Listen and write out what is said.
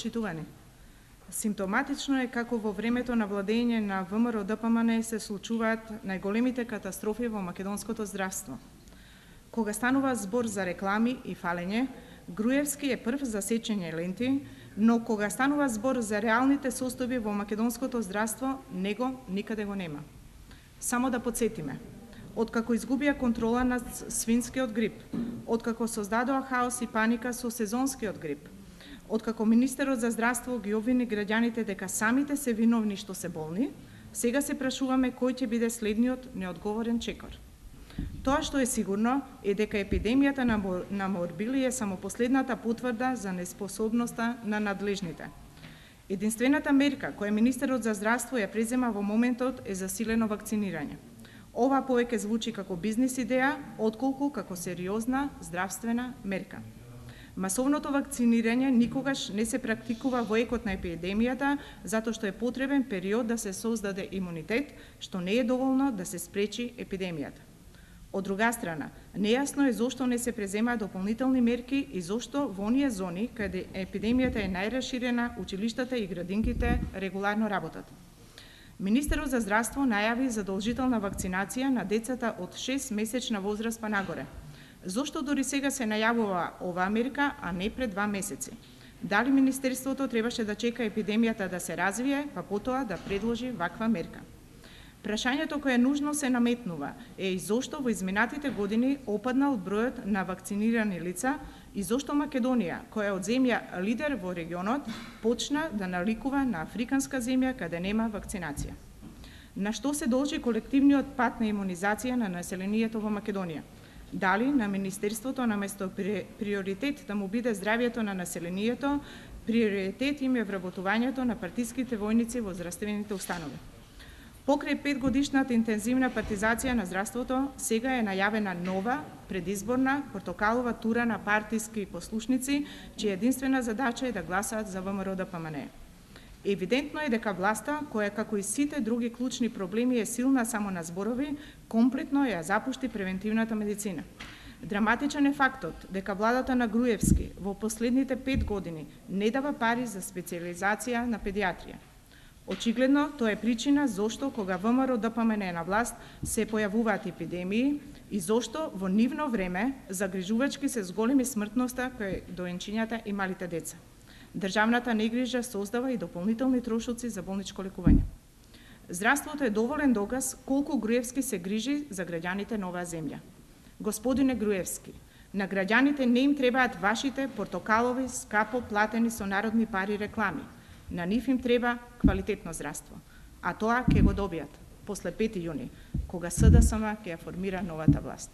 почитувани. Симптоматично е како во времето на владење на ВМРО ДПМН се случуваат најголемите катастрофи во македонското здравство. Кога станува збор за реклами и фалење, Груевски е прв за сечење ленти, но кога станува збор за реалните состојби во македонското здравство, него никаде го нема. Само да подсетиме. Откако изгубија контрола над свинскиот грип, откако создадоа хаос и паника со сезонскиот грип, откако министерот за здравство ги обвини граѓаните дека самите се виновни што се болни, сега се прашуваме кој ќе биде следниот неодговорен чекор. Тоа што е сигурно е дека епидемијата на морбили е само последната потврда за неспособноста на надлежните. Единствената мерка која министерот за здравство ја презема во моментот е засилено вакцинирање. Ова повеќе звучи како бизнис идеја, отколку како сериозна здравствена мерка. Масовното вакцинирање никогаш не се практикува во екот на епидемијата, затоа што е потребен период да се создаде имунитет, што не е доволно да се спречи епидемијата. Од друга страна, нејасно е зошто не се преземаат дополнителни мерки и зошто во оние зони каде епидемијата е најраширена, училиштата и градинките регуларно работат. Министерот за здравство најави задолжителна вакцинација на децата од 6-месечна возраст па нагоре. Зошто дори сега се најавува оваа мерка, а не пред 2 месеци? Дали Министерството требаше да чека епидемијата да се развие, па потоа да предложи ваква мерка? Прашањето кое нужно се наметнува е и зошто во изминатите години опаднал бројот на вакцинирани лица и зошто Македонија, која од земја лидер во регионот, почна да наликува на африканска земја каде нема вакцинација. На што се должи колективниот пат на имунизација на населението во Македонија? Дали на Министерството наместо приоритет да му биде здравјето на населението, приоритет им е вработувањето на партиските војници во здравствените установи. Покрај 5-годишната интензивна партизација на здравството, сега е најавена нова, предизборна, портокалова тура на партиски послушници, чија единствена задача е да гласаат за ВМРО ДПМН. Евидентно е дека власта, која како и сите други клучни проблеми е силна само на зборови, комплетно ја запушти превентивната медицина. Драматичен е фактот дека владата на Груевски во последните 5 години не дава пари за специализација на педиатрија. Очигледно, тоа е причина зошто кога ВМРО ДПМН е на власт се појавуваат епидемии и зошто во нивно време загрижувачки се зголеми смртноста кај доенчињата и малите деца. Државната негрижа создава и дополнителни трошоци за болничко лекување. Здравството е доволен доказ колку Груевски се грижи за граѓаните на оваа земја. Господине Груевски, на граѓаните не им требаат вашите портокалови, скапо платени со народни пари реклами. На нив им треба квалитетно здравство. А тоа ќе го добијат после 5 јуни, кога СДСМ ќе ја формира новата власт.